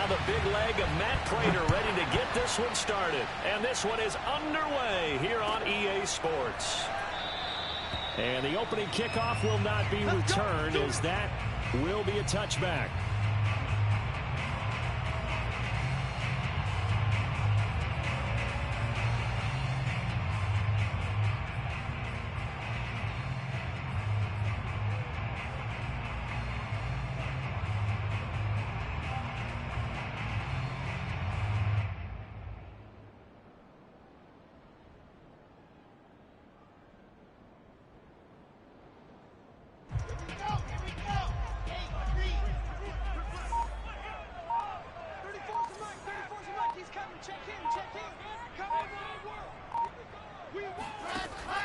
the big leg of Matt Prater ready to get this one started. And this one is underway here on EA Sports. And the opening kickoff will not be returned, as that will be a touchback.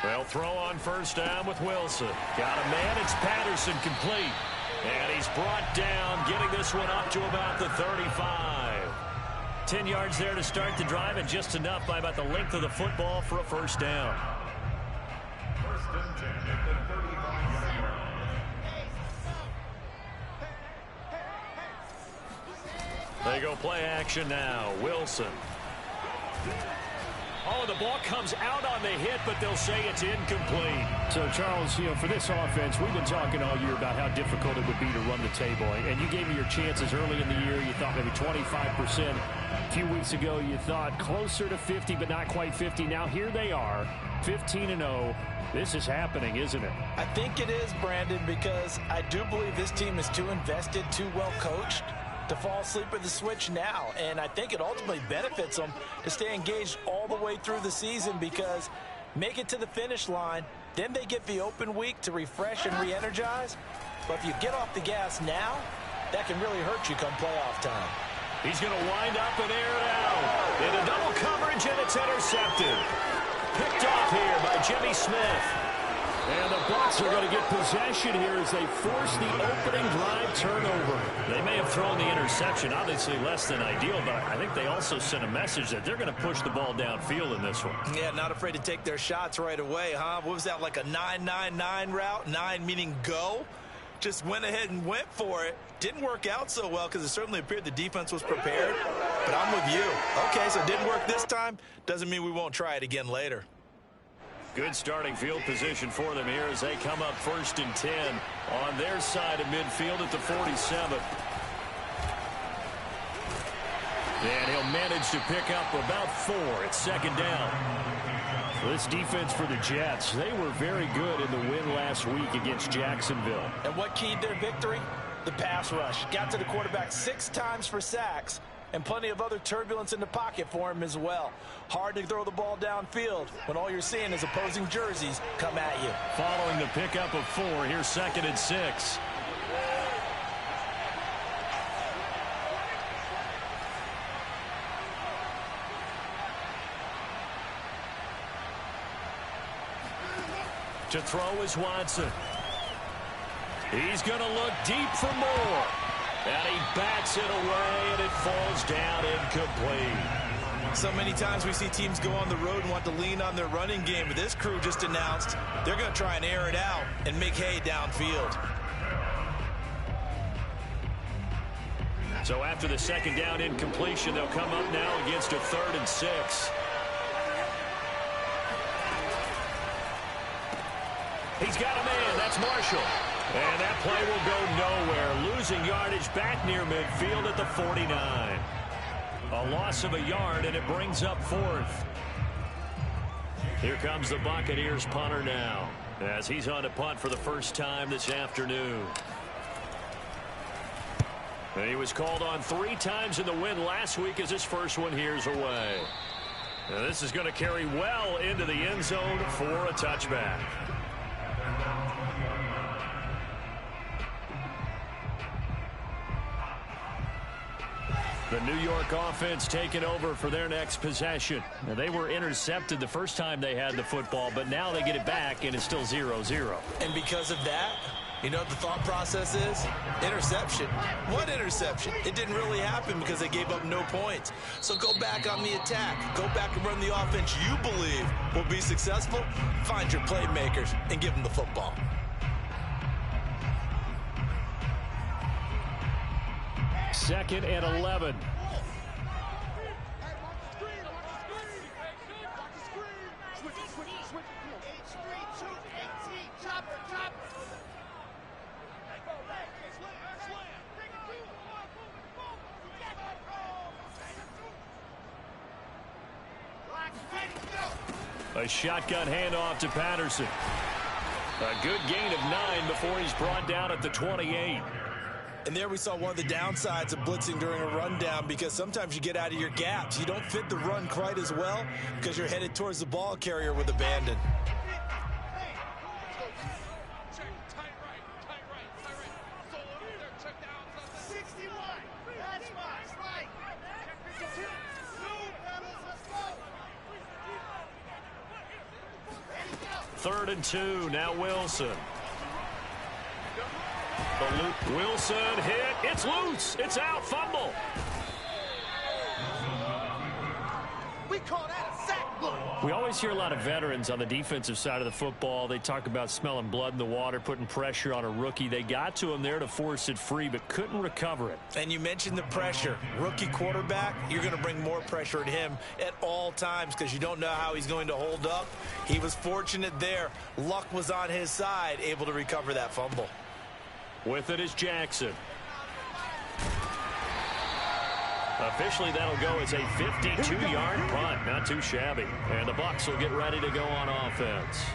Well, throw on first down with Wilson. Got a man. It's Patterson complete. And he's brought down, getting this one up to about the 35. 10 yards there to start the drive, and just enough by about the length of the football for a first down. First and 10 at the 35-yard line. They go play action now. Wilson. Oh, the ball comes out on the hit, but they'll say it's incomplete. So, Charles, for this offense, we've been talking all year about how difficult it would be to run the table. And you gave me your chances early in the year. You thought maybe 25%. A few weeks ago, you thought closer to 50, but not quite 50. Now, here they are, 15-0. This is happening, isn't it? I think it is, Brandon, because I do believe this team is too invested, too well coached to fall asleep at the switch now. And I think it ultimately benefits them to stay engaged all the way through the season, because make it to the finish line, then they get the open week to refresh and re-energize. But if you get off the gas now, that can really hurt you come playoff time. He's going to wind up and air it out. In a double coverage, and it's intercepted. Picked off here by Jimmy Smith. And the Bucs are going to get possession here as they force the opening drive turnover. They may have thrown the interception, obviously less than ideal, but I think they also sent a message that they're going to push the ball downfield in this one. Yeah, not afraid to take their shots right away, huh? What was that, like a 9-9-9 route? 9 meaning go? Just went ahead and went for it. Didn't work out so well because it certainly appeared the defense was prepared. But I'm with you. Okay, so it didn't work this time. Doesn't mean we won't try it again later. Good starting field position for them here as they come up 1st and 10 on their side of midfield at the 47. And he'll manage to pick up about 4 at 2nd down. So this defense for the Jets, they were very good in the win last week against Jacksonville. And what keyed their victory? The pass rush. Got to the quarterback 6 times for sacks. And plenty of other turbulence in the pocket for him as well. Hard to throw the ball downfield when all you're seeing is opposing jerseys come at you. Following the pickup of 4, here's 2nd and 6. To throw is Watson. He's going to look deep for more. And he bats it away, and it falls down incomplete. So many times we see teams go on the road and want to lean on their running game, but this crew just announced they're going to try and air it out and make hay downfield. So after the 2nd down incompletion, they'll come up now against a 3rd and 6. He's got a man. That's Marshall. And that play will go nowhere. Losing yardage back near midfield at the 49. A loss of a yard, and it brings up 4th. Here comes the Buccaneers punter now, as he's on to punt for the first time this afternoon. And he was called on 3 times in the win last week as his first one here's away. Now this is going to carry well into the end zone for a touchback. The New York offense taking over for their next possession. Now, they were intercepted the first time they had the football, but now they get it back, and it's still 0-0. And because of that, you know what the thought process is? Interception. What interception? It didn't really happen because they gave up no points. So go back on the attack. Go back and run the offense you believe will be successful. Find your playmakers and give them the football. Second and 11. A shotgun handoff to Patterson. A good gain of 9 before he's brought down at the 28. And there we saw one of the downsides of blitzing during a rundown, because sometimes you get out of your gaps. You don't fit the run quite as well because you're headed towards the ball carrier with abandon. Third and 2, now Wilson. Wilson hit. It's loose. It's out. Fumble. We call that a sack block. We always hear a lot of veterans on the defensive side of the football. They talk about smelling blood in the water, putting pressure on a rookie. They got to him there to force it free, but couldn't recover it. And you mentioned the pressure. Rookie quarterback, you're going to bring more pressure at him at all times because you don't know how he's going to hold up. He was fortunate there. Luck was on his side, able to recover that fumble. With it is Jackson. Officially, that'll go as a 52-yard punt. Not too shabby. And the Bucs will get ready to go on offense.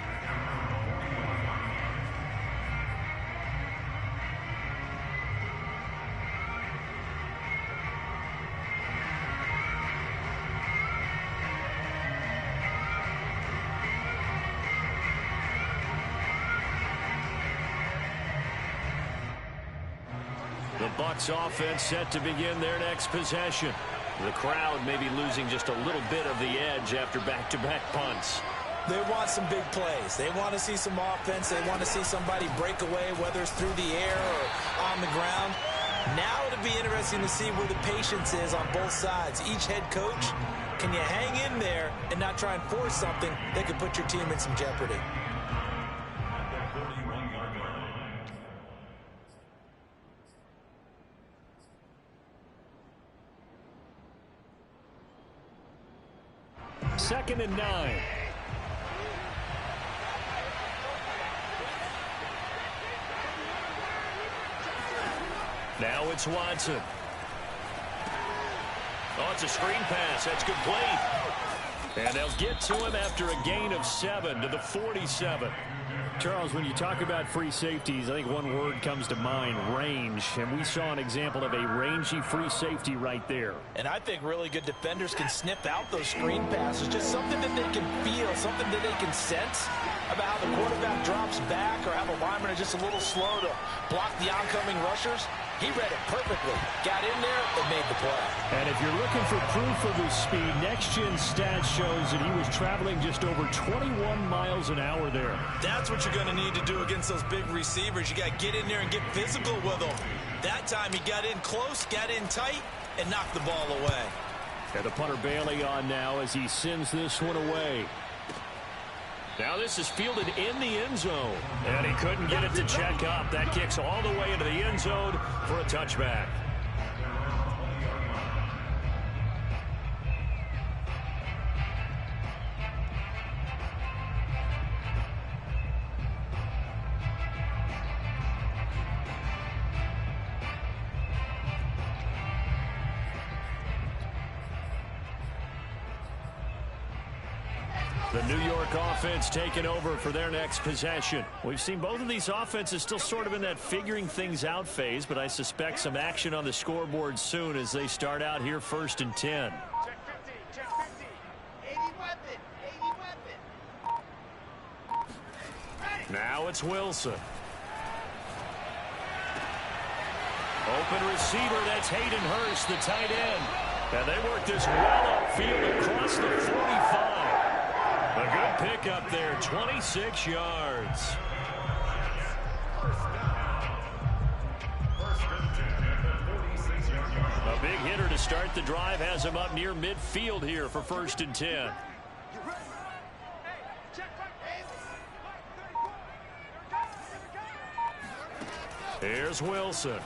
The Bucs offense set to begin their next possession. The crowd may be losing just a little bit of the edge after back-to-back punts. They want some big plays. They want to see some offense. They want to see somebody break away, whether it's through the air or on the ground. Now it'll be interesting to see where the patience is on both sides. Each head coach, can you hang in there and not try and force something that could put your team in some jeopardy? Second and 9. Now it's Watson. Oh, it's a screen pass. That's complete. And they'll get to him after a gain of 7 to the 47. Charles, when you talk about free safeties, I think one word comes to mind, range. And we saw an example of a rangy free safety right there. And I think really good defenders can sniff out those screen passes. Just something that they can feel, something that they can sense about how the quarterback drops back or how the linemen are just a little slow to block the oncoming rushers. He read it perfectly, got in there, and made the play. And if you're looking for proof of his speed, Next Gen Stats shows that he was traveling just over 21 miles an hour there. That's what you're going to need to do against those big receivers. You got to get in there and get physical with them. That time he got in close, got in tight, and knocked the ball away. And the punter Bailey on now as he sends this one away. Now this is fielded in the end zone. And he couldn't get it to check up. That kicks all the way into the end zone for a touchback. The New York offense taking over for their next possession. We've seen both of these offenses still sort of in that figuring things out phase, but I suspect some action on the scoreboard soon as they start out here first and 10. Check 50, check 50. 80 weapon. Now it's Wilson. Open receiver, that's Hayden Hurst, the tight end. And they work this well upfield across the 45. A good pickup there, 26 yards. A big hitter to start the drive has him up near midfield here for first and 10. Here's Wilson.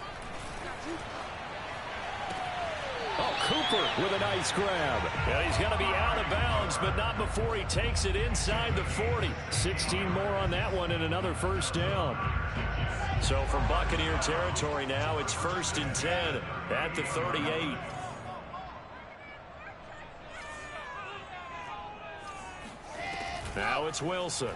Oh, Cooper with a nice grab. And he's going to be out of bounds, but not before he takes it inside the 40. 16 more on that one and another first down. So from Buccaneer territory now, it's first and 10 at the 38. Now it's Wilson.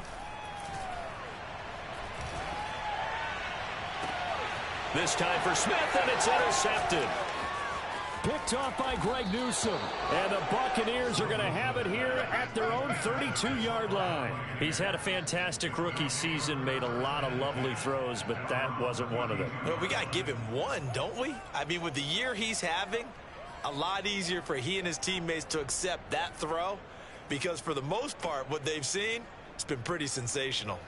This time for Smith, and it's intercepted. Picked off by Greg Newsome. And the Buccaneers are going to have it here at their own 32-yard line. He's had a fantastic rookie season, made a lot of lovely throws, but that wasn't one of them. Well, we got to give him one, don't we? I mean, with the year he's having, a lot easier for he and his teammates to accept that throw, because for the most part, what they've seen, it's been pretty sensational.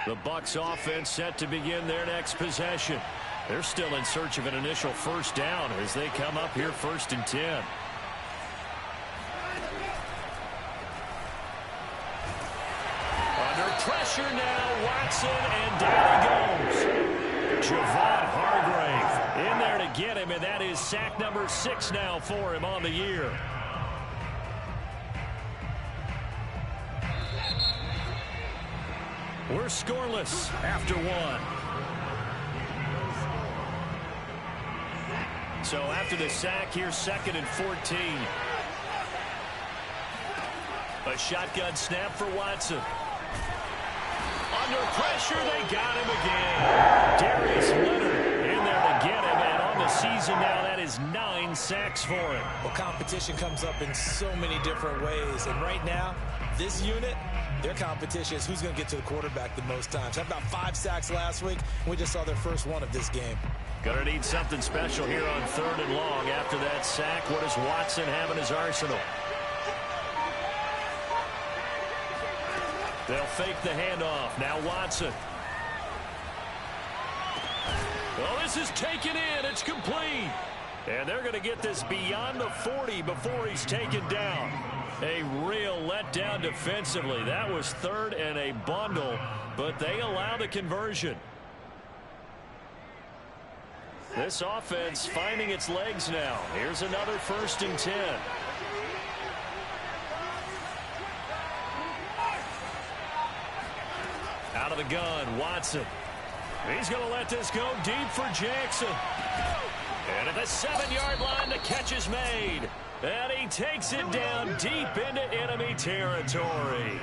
The Bucs offense set to begin their next possession. They're still in search of an initial first down as they come up here 1st and 10. Under pressure now, Watson, and down he goes. Javon Hargrave in there to get him, and that is sack number 6 now for him on the year. We're scoreless after 1. So after the sack, here's 2nd and 14. A shotgun snap for Watson. Under pressure, they got him again. Darius Leonard in there to get him, and on the season now, that is 9 sacks for him. Well, competition comes up in so many different ways, and right now, this unit, their competition is who's going to get to the quarterback the most times. Had about 5 sacks last week. We just saw their first one of this game. Going to need something special here on 3rd and long after that sack. What does Watson have in his arsenal? They'll fake the handoff. Now Watson. Well, this is taken in. It's complete. And they're going to get this beyond the 40 before he's taken down. A real letdown defensively. That was 3rd and a bundle, but they allow the conversion. This offense finding its legs now. Here's another 1st and 10. Out of the gun, Watson. He's going to let this go deep for Jackson. And at the 7-yard line, the catch is made. And he takes it down deep into enemy territory.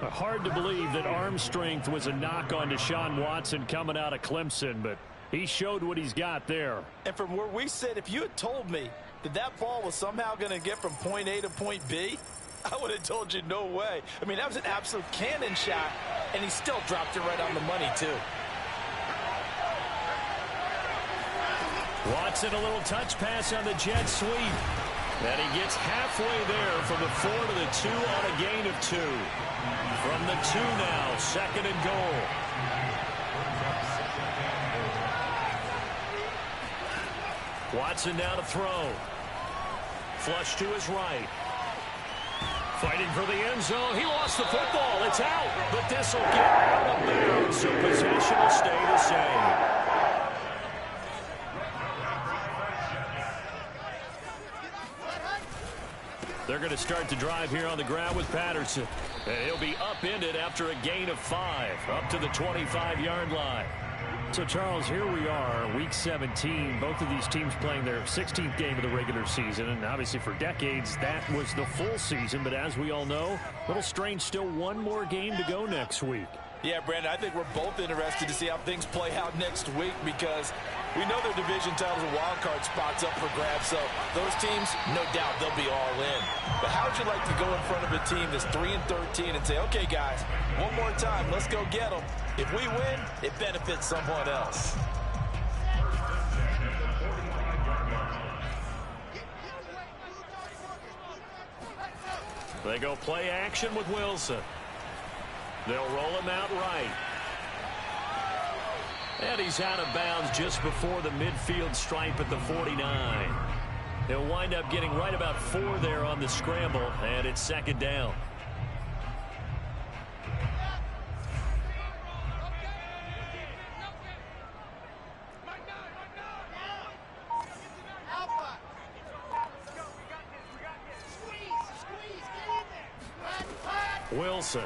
Hard to believe that arm strength was a knock on Deshaun Watson coming out of Clemson, but he showed what he's got there. And from where we sit, if you had told me that that ball was somehow going to get from point A to point B, I would have told you no way. I mean, that was an absolute cannon shot, and he still dropped it right on the money, too. Watson, a little touch pass on the jet sweep. And he gets halfway there from the 4 to the 2 on a gain of 2. From the 2 now, 2nd and goal. Watson now to throw. Flush to his right. Fighting for the end zone. He lost the football. It's out. But this will get out of bounds, so possession will stay the same. They're going to start the drive here on the ground with Patterson. And he'll be upended after a gain of 5, up to the 25-yard line. So, Charles, here we are, Week 17. Both of these teams playing their 16th game of the regular season. And obviously for decades, that was the full season. But as we all know, a little strange, still one more game to go next week. Yeah, Brandon, I think we're both interested to see how things play out next week because we know their division titles and wild card spots up for grabs. So those teams, no doubt, they'll be all in. But how would you like to go in front of a team that's 3-13 and say, okay, guys, one more time, let's go get them. If we win, it benefits someone else. They go play action with Wilson. They'll roll him out right. And he's out of bounds just before the midfield stripe at the 49. He'll wind up getting right about 4 there on the scramble, and it's 2nd down. Wilson.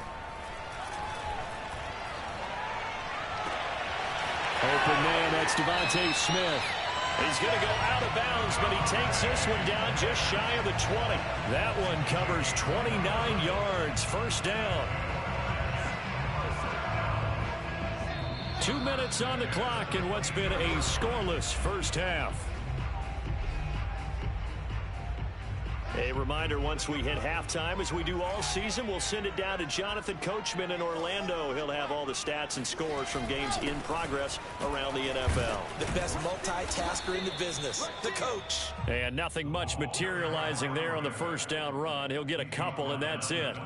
Open man, that's Devontae Smith. He's going to go out of bounds, but he takes this one down just shy of the 20. That one covers 29 yards. First down. 2 minutes on the clock in what's been a scoreless first half. A reminder, once we hit halftime, as we do all season, we'll send it down to Jonathan Coachman in Orlando. He'll have all the stats and scores from games in progress around the NFL. The best multitasker in the business, the coach. And nothing much materializing there on the first down run. He'll get a couple, and that's it.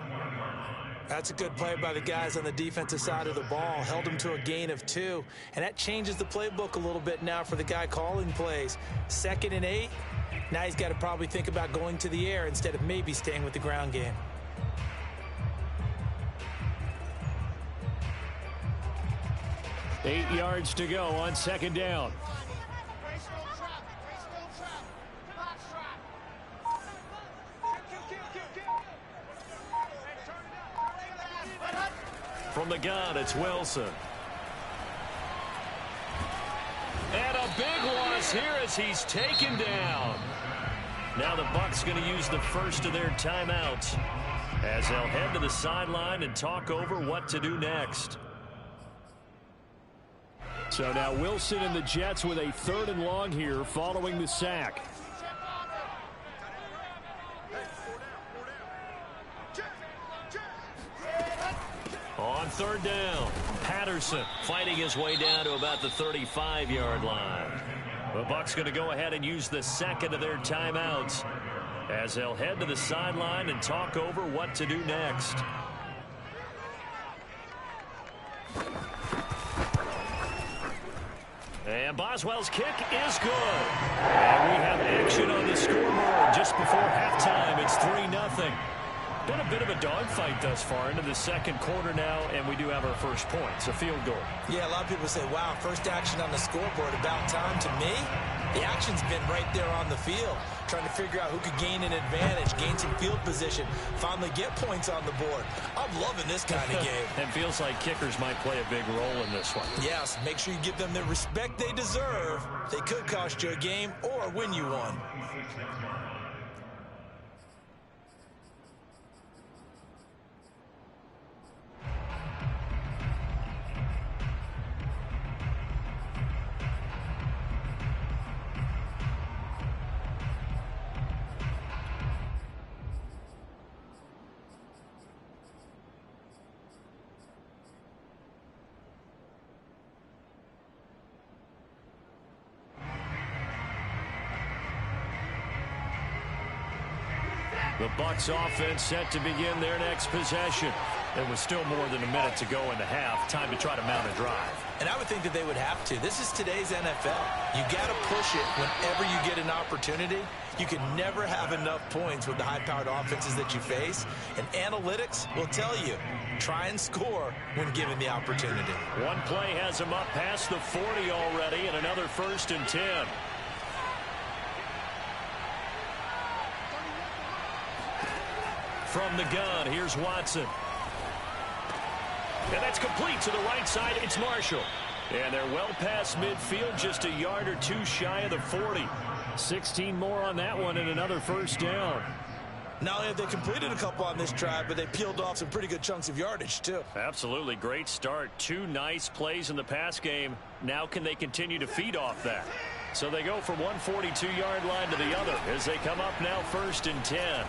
That's a good play by the guys on the defensive side of the ball. Held him to a gain of 2. And that changes the playbook a little bit now for the guy calling plays. 2nd and 8. Now he's got to probably think about going to the air instead of maybe staying with the ground game. Eight yards to go on second down. From the gun, it's Wilson. And a big loss here as he's taken down. Now the Bucs going to use the first of their timeouts as they'll head to the sideline and talk over what to do next. So now Wilson and the Jets with a 3rd and long here following the sack. On 3rd down, Patterson fighting his way down to about the 35-yard line. The Bucs going to go ahead and use the 2nd of their timeouts as they'll head to the sideline and talk over what to do next. And Boswell's kick is good. And we have action on the scoreboard just before halftime. It's 3-0. Been a bit of a dogfight thus far into the second quarter now, and we do have our first point. It's a field goal. Yeah, a lot of people say, wow, first action on the scoreboard, about time. To me, the action's been right there on the field, trying to figure out who could gain an advantage, gain some field position, finally get points on the board. I'm loving this kind of game. It feels like kickers might play a big role in this one. Yes, make sure you give them the respect they deserve. They could cost you a game or win you one. The Bucs offense set to begin their next possession. There was still more than a minute to go in the half. Time to try to mount a drive. And I would think that they would have to. This is today's NFL. You got to push it whenever you get an opportunity. You can never have enough points with the high-powered offenses that you face. And analytics will tell you, try and score when given the opportunity. One play has him up past the 40 already, and another 1st and 10. From the gun, here's Watson. And that's complete to the right side. It's Marshall. And they're well past midfield, just a yard or two shy of the 40. 16 more on that one and another first down. Not only have they completed a couple on this drive, but they peeled off some pretty good chunks of yardage, too. Absolutely. Great start. 2 nice plays in the pass game. Now can they continue to feed off that? So they go from one 42-yard line to the other as they come up now 1st and 10.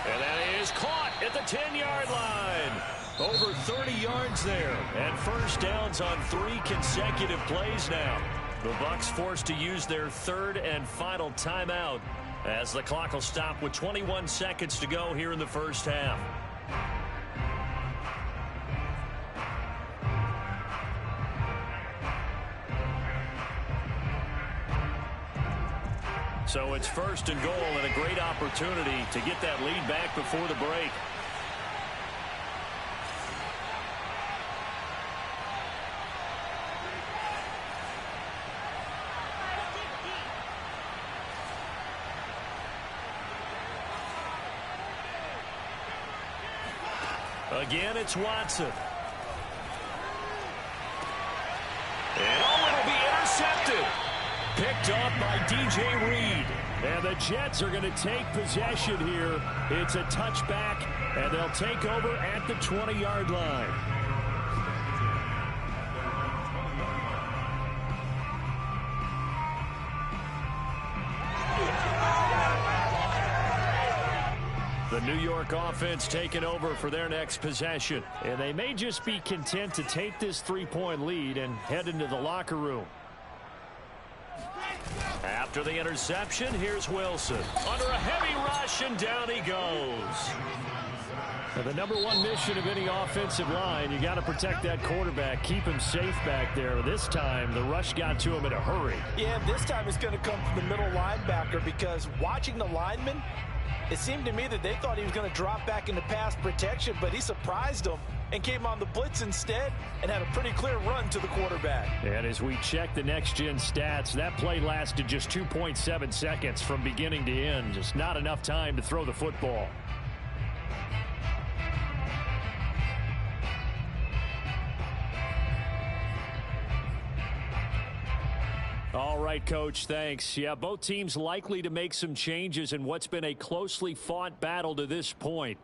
And that is caught at the 10-yard line. Over 30 yards there. And first downs on 3 consecutive plays now. The Bucs forced to use their 3rd and final timeout as the clock will stop with 21 seconds to go here in the first half. So it's 1st and goal and a great opportunity to get that lead back before the break. Again, it's Watson. And it'll be intercepted. Picked off by DJ Reed. And the Jets are going to take possession here. It's a touchback, and they'll take over at the 20-yard line. The New York offense taking over for their next possession. And they may just be content to take this 3-point lead and head into the locker room. After the interception, here's Wilson. Under a heavy rush, and down he goes. Now, the number one mission of any offensive line, you got to protect that quarterback, keep him safe back there. This time, the rush got to him in a hurry. Yeah, this time it's going to come from the middle linebacker, because watching the lineman, it seemed to me that they thought he was going to drop back into pass protection, but he surprised them and came on the blitz instead and had a pretty clear run to the quarterback. And as we check the next-gen stats, that play lasted just 2.7 seconds from beginning to end. Just not enough time to throw the football. All right, Coach, thanks. Yeah, both teams likely to make some changes in what's been a closely fought battle to this point.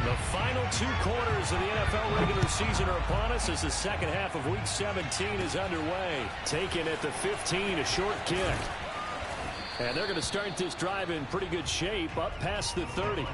The final 2 quarters of the NFL regular season are upon us as the second half of Week 17 is underway. Taken at the 15, a short kick. And they're going to start this drive in pretty good shape up past the 30.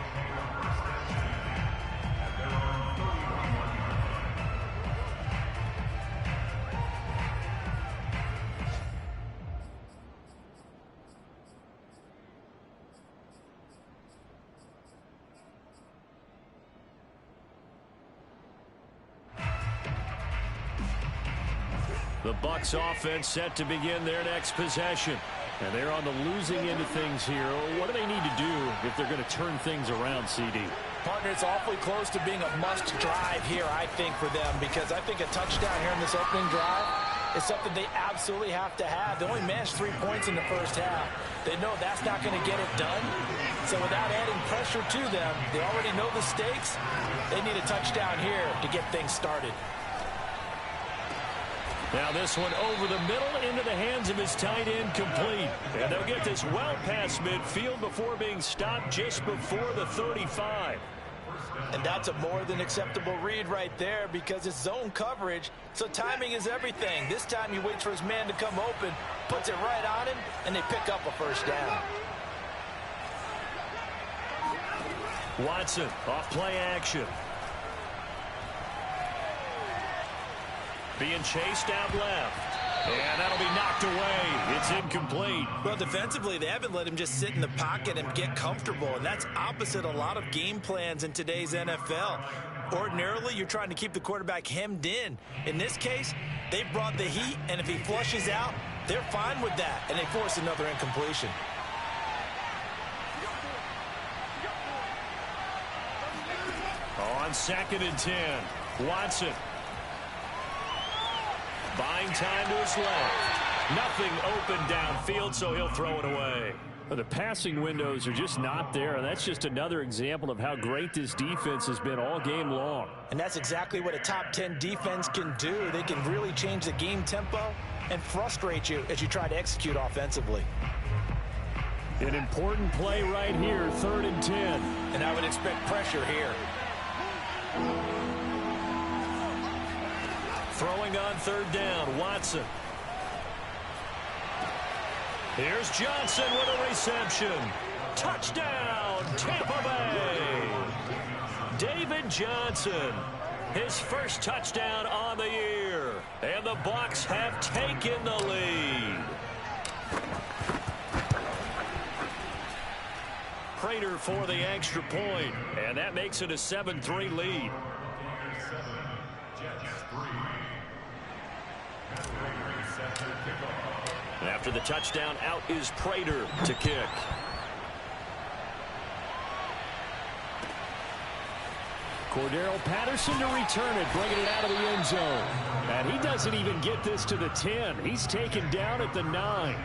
The Bucs offense set to begin their next possession. And they're on the losing end of things here. What do they need to do if they're going to turn things around, CD? Partner, it's awfully close to being a must drive here, I think, for them, because I think a touchdown here in this opening drive is something they absolutely have to have. They only managed 3 points in the first half. They know that's not going to get it done. So without adding pressure to them, they already know the stakes. They need a touchdown here to get things started. Now this one over the middle into the hands of his tight end, complete. And they'll get this well past midfield before being stopped just before the 35. And that's a more than acceptable read right there, because it's zone coverage, so timing is everything. This time he waits for his man to come open, puts it right on him, and they pick up a first down. Watson off play action. Being chased out left. And that'll be knocked away. It's incomplete. Well, defensively, they haven't let him just sit in the pocket and get comfortable, and that's opposite a lot of game plans in today's NFL. Ordinarily, you're trying to keep the quarterback hemmed in. In this case, they brought the heat, and if he flushes out, they're fine with that, and they force another incompletion. On 2nd and 10, Watson. Buying time to his left. Nothing open downfield, so he'll throw it away. The passing windows are just not there, and that's just another example of how great this defense has been all game long. And that's exactly what a top 10 defense can do. They can really change the game tempo and frustrate you as you try to execute offensively. An important play right here, 3rd and 10. And I would expect pressure here. Throwing on 3rd down, Watson. Here's Johnson with a reception. Touchdown, Tampa Bay. David Johnson, his first touchdown on the year. And the Bucs have taken the lead. Prater for the extra point, and that makes it a 7-3 lead. After the touchdown, out is Prater to kick. Cordero Patterson to return it, bringing it out of the end zone. And he doesn't even get this to the 10. He's taken down at the 9.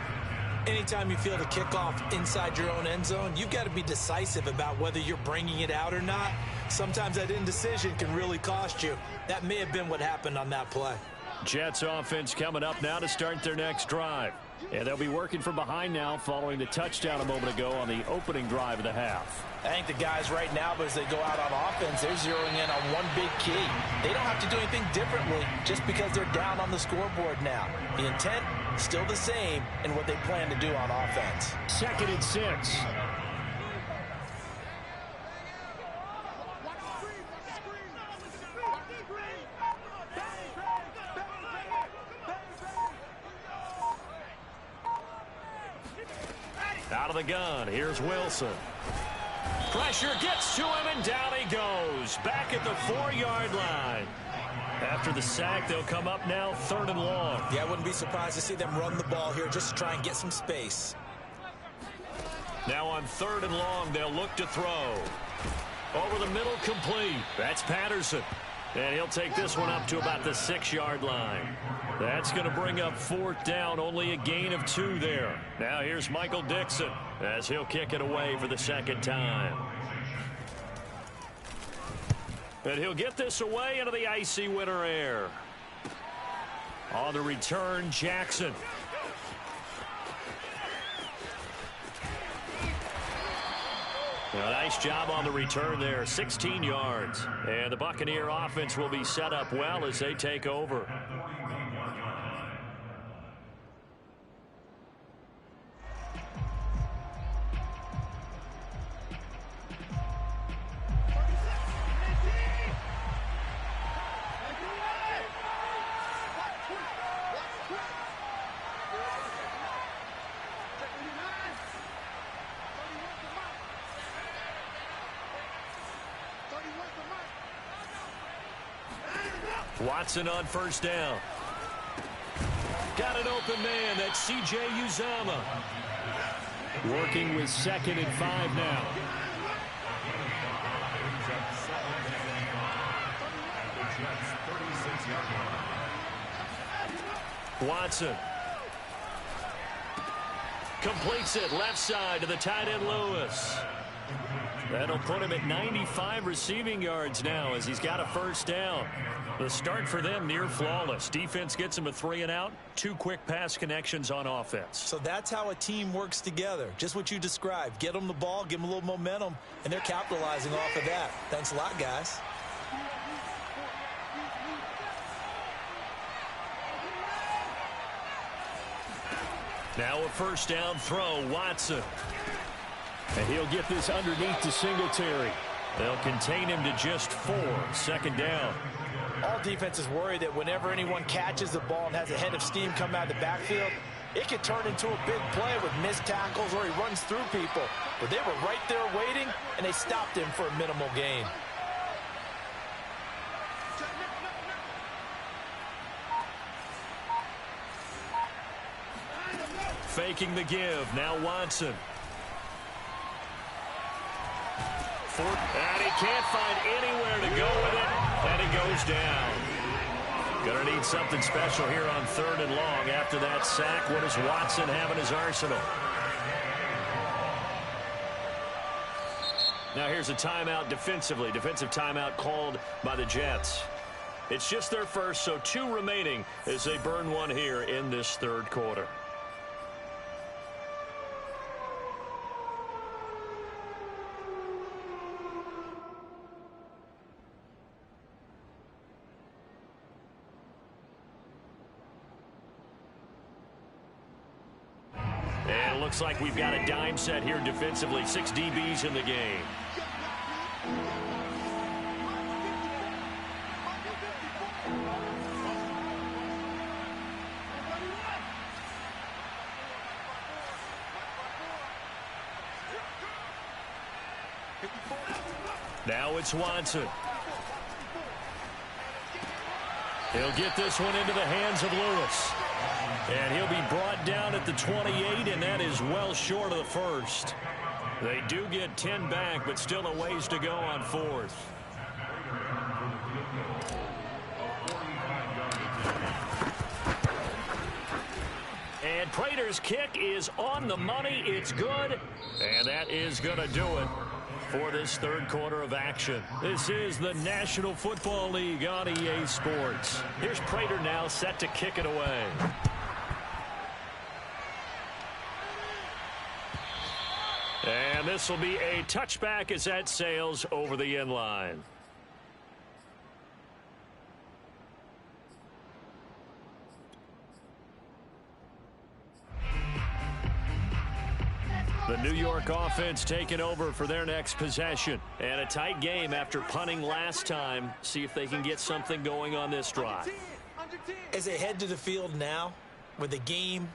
Anytime you field a kickoff inside your own end zone, you've got to be decisive about whether you're bringing it out or not. Sometimes that indecision can really cost you. That may have been what happened on that play. Jets offense coming up now to start their next drive. And they'll be working from behind now following the touchdown a moment ago on the opening drive of the half. I think the guys right now, as they go out on offense, they're zeroing in on one big key. They don't have to do anything differently just because they're down on the scoreboard now. The intent, still the same in what they plan to do on offense. 2nd and 6. Out of the gun, here's Wilson. Pressure gets to him, and down he goes. Back at the 4-yard line. After the sack, they'll come up now 3rd and long. Yeah, I wouldn't be surprised to see them run the ball here just to try and get some space. Now on 3rd and long, they'll look to throw. Over the middle, complete. That's Patterson. And he'll take this one up to about the 6-yard line. That's going to bring up 4th down, only a gain of 2 there. Now here's Michael Dixon as he'll kick it away for the 2nd time. And he'll get this away into the icy winter air. On the return, Jackson. A nice job on the return there, 16 yards. And the Buccaneer offense will be set up well as they take over. Watson on 1st down. Got an open man. That's C.J. Uzomah. Working with 2nd and 5 now. Watson. Completes it left side to the tight end Lewis. That'll put him at 95 receiving yards now as he's got a 1st down. The start for them near flawless. Defense gets him a 3 and out. 2 quick pass connections on offense. So that's how a team works together. Just what you described. Get them the ball, give them a little momentum, and they're capitalizing off of that. Thanks a lot, guys. Now a 1st down throw, Watson. And he'll get this underneath to Singletary. They'll contain him to just 4. 2nd down. All defenses worry that whenever anyone catches the ball and has a head of steam come out of the backfield, it could turn into a big play with missed tackles or he runs through people. But they were right there waiting, and they stopped him for a minimal gain. Faking the give. Now Watson. And he can't find anywhere to go with it. And he goes down. Going to need something special here on 3rd and long. After that sack, what does Watson have in his arsenal? Now here's a timeout defensively. Defensive timeout called by the Jets. It's just their first, so 2 remaining as they burn one here in this 3rd quarter. And it looks like we've got a dime set here defensively. 6 DBs in the game. Now it's Watson. He'll get this one into the hands of Lewis. And he'll be brought down at the 28, and that is well short of the first. They do get 10 back, but still a ways to go on 4th. And Prater's kick is on the money. It's good. And that is going to do it for this third quarter of action. This is the National Football League on EA Sports. Here's Prater now set to kick it away. And this will be a touchback as that sails over the end line. The New York offense taking over for their next possession. And a tight game after punting last time. See if they can get something going on this drive. As they head to the field now, with the game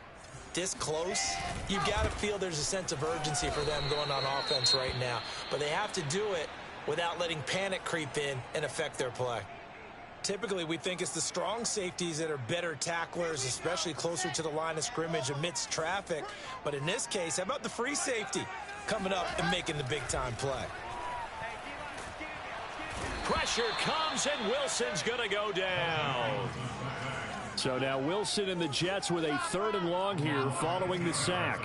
this close, you've got to feel there's a sense of urgency for them going on offense right now. But they have to do it without letting panic creep in and affect their play. Typically, we think it's the strong safeties that are better tacklers, especially closer to the line of scrimmage amidst traffic. But in this case, how about the free safety coming up and making the big-time play? Pressure comes, and Wilson's going to go down. So now Wilson and the Jets with a 3rd and long here following the sack.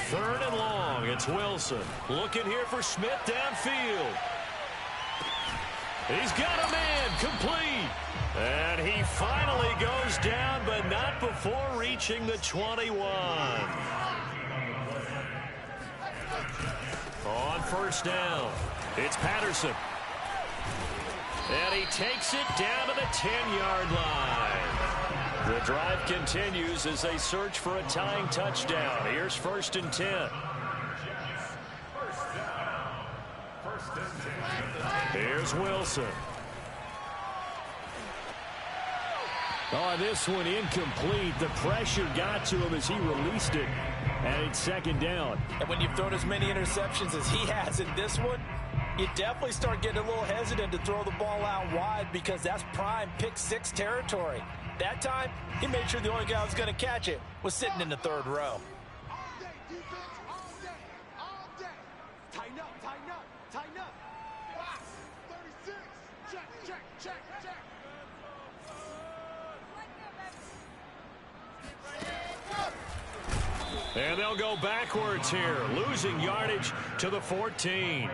3rd and long. It's Wilson. Looking here for Smith downfield. He's got a man complete. And he finally goes down, but not before reaching the 21. On first down, it's Patterson. And he takes it down to the 10-yard line. The drive continues as they search for a tying touchdown. Here's 1st and 10. Here's Wilson. Oh, this one incomplete. The pressure got to him as he released it. And it's 2nd down. And when you've thrown as many interceptions as he has in this one, you definitely start getting a little hesitant to throw the ball out wide because that's prime pick 6 territory. That time, he made sure the only guy who was going to catch it was sitting in the 3rd row. And they'll go backwards here, losing yardage to the 14.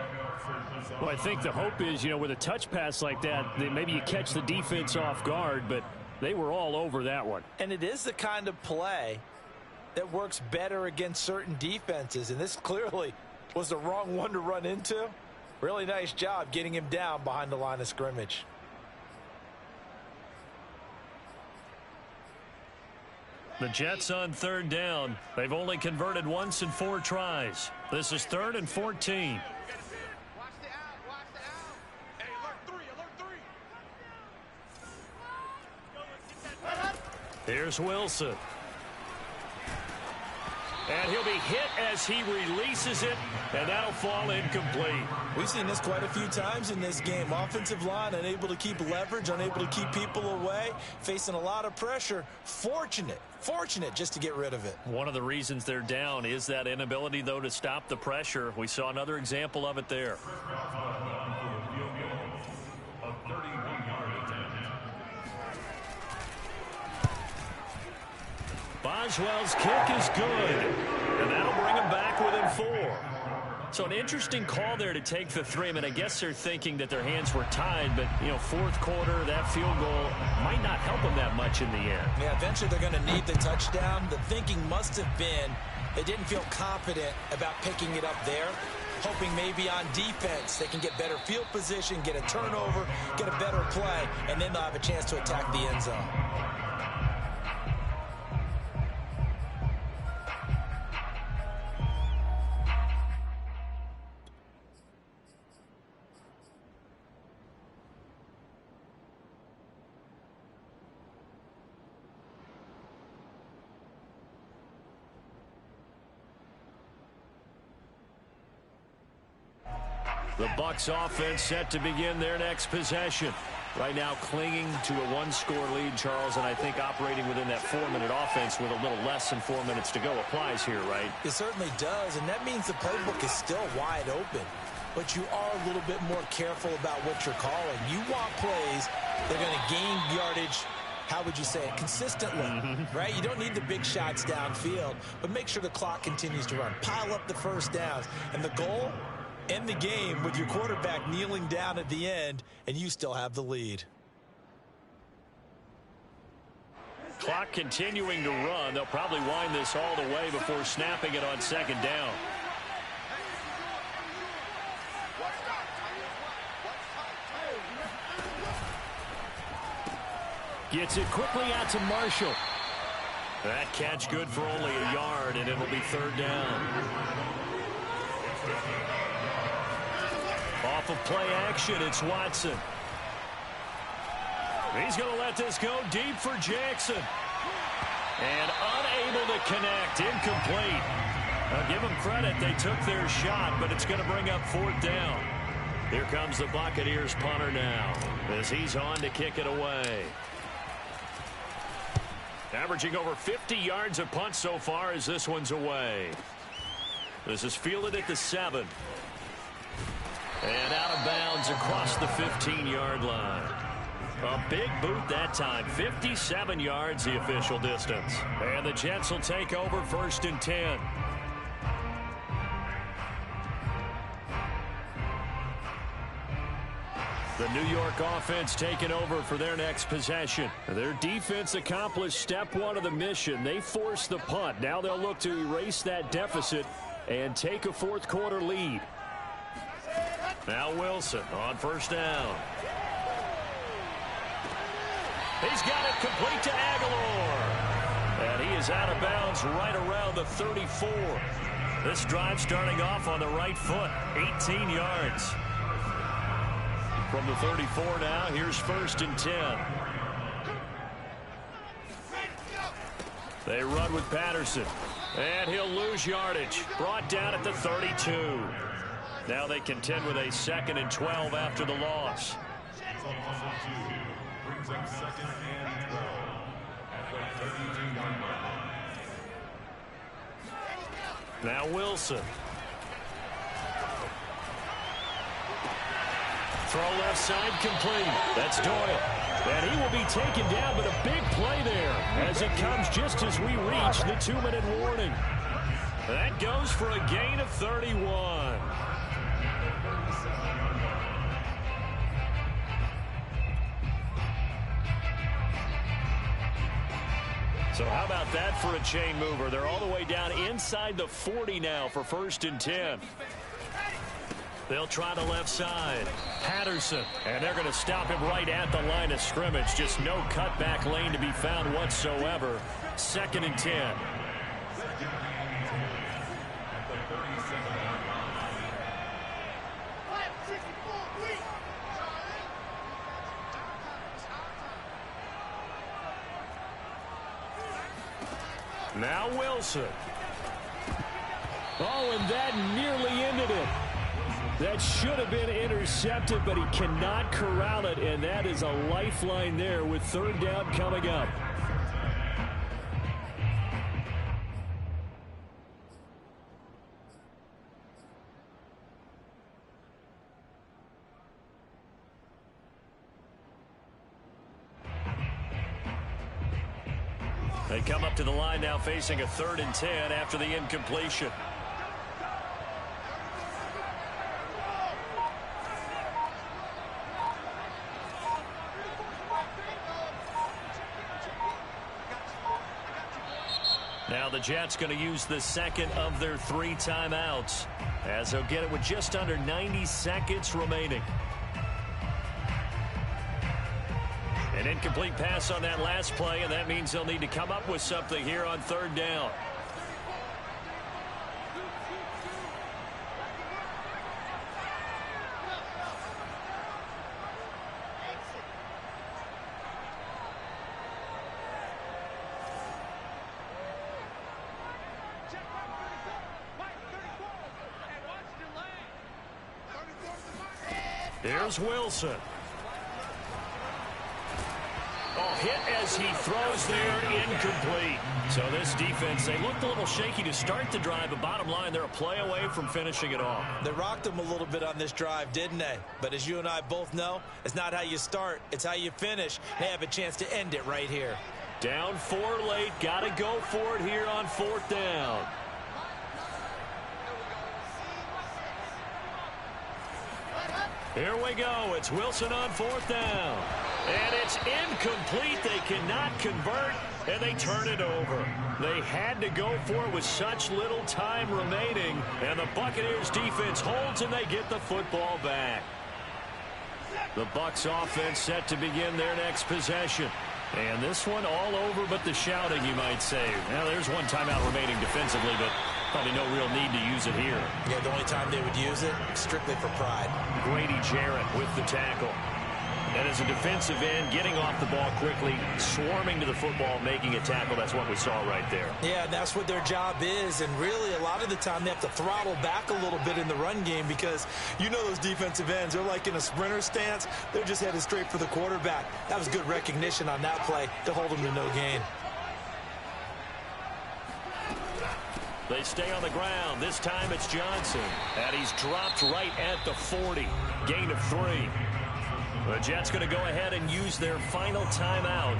Well, I think the hope is, with a touch pass like that, maybe you catch the defense off guard, but they were all over that one. And it is the kind of play that works better against certain defenses, and this clearly was the wrong one to run into. Really nice job getting him down behind the line of scrimmage. The Jets on 3rd down. They've only converted once in 4 tries. This is 3rd and 14. Here's Wilson. And he'll be hit as he releases it, and that'll fall incomplete. We've seen this quite a few times in this game. Offensive line unable to keep leverage, unable to keep people away, facing a lot of pressure. Fortunate just to get rid of it. One of the reasons they're down is that inability, though, to stop the pressure. We saw another example of it there. Boswell's kick is good, and that'll bring him back within 4. So an interesting call there to take the 3. I mean, I guess they're thinking that their hands were tied, but, 4th quarter, that field goal might not help them that much in the end. Yeah, eventually they're going to need the touchdown. The thinking must have been they didn't feel confident about picking it up there, hoping maybe on defense they can get better field position, get a turnover, get a better play, and then they'll have a chance to attack the end zone. The Bucs offense set to begin their next possession. Right now clinging to a 1-score lead, Charles, and I think operating within that 4-minute offense with a little less than 4 minutes to go applies here, right? It certainly does, and that means the playbook is still wide open. But you are a little bit more careful about what you're calling. You want plays that are going to gain yardage how would you say it, consistently, right? You don't need the big shots downfield, but make sure the clock continues to run. Pile up the first downs. And the goal, end the game with your quarterback kneeling down at the end, and you still have the lead. Clock continuing to run. They'll probably wind this all the way before snapping it on second down. Gets it quickly out to Marshall. That catch good for only a yard, and it'll be third down. Off of play action, it's Watson. He's going to let this go deep for Jackson. And unable to connect, incomplete. I'll give them credit, they took their shot, but it's going to bring up fourth down. Here comes the Buccaneers punter now, as he's on to kick it away. Averaging over 50 yards a punt so far as this one's away. This is fielded at the 7. And out of bounds across the 15-yard line. A big boot that time. 57 yards the official distance. And the Jets will take over first and 10. The New York offense taking over for their next possession. Their defense accomplished step one of the mission. They forced the punt. Now they'll look to erase that deficit and take a fourth quarter lead. Now Wilson on first down. He's got it complete to Aguilar. And he is out of bounds right around the 34. This drive starting off on the right foot. 18 yards. From the 34 now, here's first and 10. They run with Patterson. And he'll lose yardage. Brought down at the 32. Now they contend with a second and 12 after the loss. Brings up second and 12 at the 32-yard line. Now Wilson. Throw left side complete. That's Doyle. And he will be taken down, but a big play there as it comes just as we reach the 2-minute warning. That goes for a gain of 31. So how about that for a chain mover? They're all the way down inside the 40 now for first and 10. They'll try the left side. Patterson. And they're going to stop him right at the line of scrimmage. Just no cutback lane to be found whatsoever. Second and 10. Now Wilson. Oh, and that nearly ended it. That should have been intercepted, but he cannot corral it, and that is a lifeline there with third down coming up. They come up to the line now facing a third and 10 after the incompletion. Now the Jets going to use the second of their 3 timeouts as they'll get it with just under 90 seconds remaining. An incomplete pass on that last play, and that means they'll need to come up with something here on third down. Here's Wilson. Oh, hit as he throws there, incomplete. So this defense, they looked a little shaky to start the drive, but bottom line, they're a play away from finishing it off. They rocked them a little bit on this drive, didn't they? But as you and I both know, it's not how you start, it's how you finish. They have a chance to end it right here. Down 4 late, got to go for it here on 4th down. Here we go. It's Wilson on 4th down. And it's incomplete. They cannot convert, and they turn it over. They had to go for it with such little time remaining, and the Buccaneers defense holds, and they get the football back. The Bucs offense set to begin their next possession. And this one all over but the shouting, you might say. Now, there's one timeout remaining defensively, but probably no real need to use it here. Yeah, the only time they would use it, strictly for pride. Grady Jarrett with the tackle. And as a defensive end, getting off the ball quickly, swarming to the football, making a tackle, that's what we saw right there. Yeah, and that's what their job is. And really, a lot of the time, they have to throttle back a little bit in the run game because you know those defensive ends, they're like in a sprinter stance. They're just headed straight for the quarterback. That was good recognition on that play to hold them to no gain. They stay on the ground. This time it's Johnson. And he's dropped right at the 40. Gain of 3. The Jets going to go ahead and use their final timeout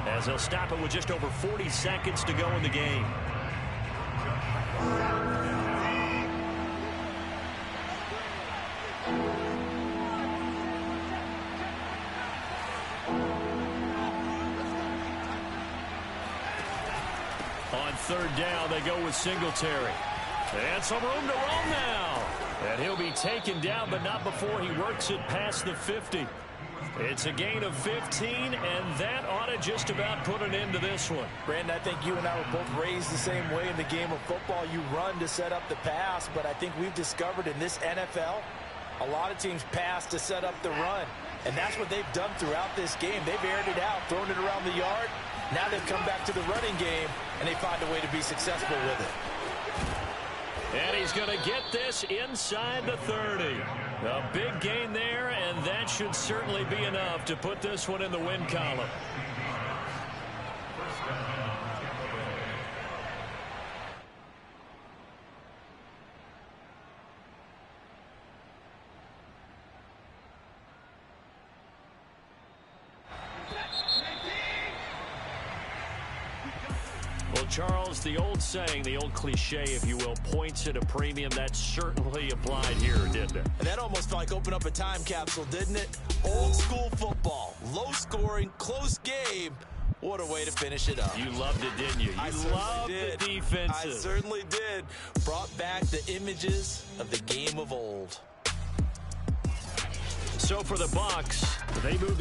as they'll stop it with just over 40 seconds to go in the game. On 3rd down, they go with Singletary. And some room to roam now. And he'll be taken down, but not before he works it past the 50. It's a gain of 15, and that ought to just about put an end to this one. Brandon, I think you and I were both raised the same way in the game of football. You run to set up the pass, but I think we've discovered in this NFL, a lot of teams pass to set up the run. And that's what they've done throughout this game. They've aired it out, thrown it around the yard. Now they've come back to the running game, and they find a way to be successful with it. And he's going to get this inside the 30. A big gain there, and that should certainly be enough to put this one in the win column. Well, Charles, the old saying, the old cliche, if you will, points at a premium, that certainly applied here, didn't it? And that almost felt like open up a time capsule, didn't it? Old school football, low scoring, close game. What a way to finish it up. You loved it, didn't you? You loved the defenses. I certainly did. Brought back the images of the game of old. So for the Bucs, they moved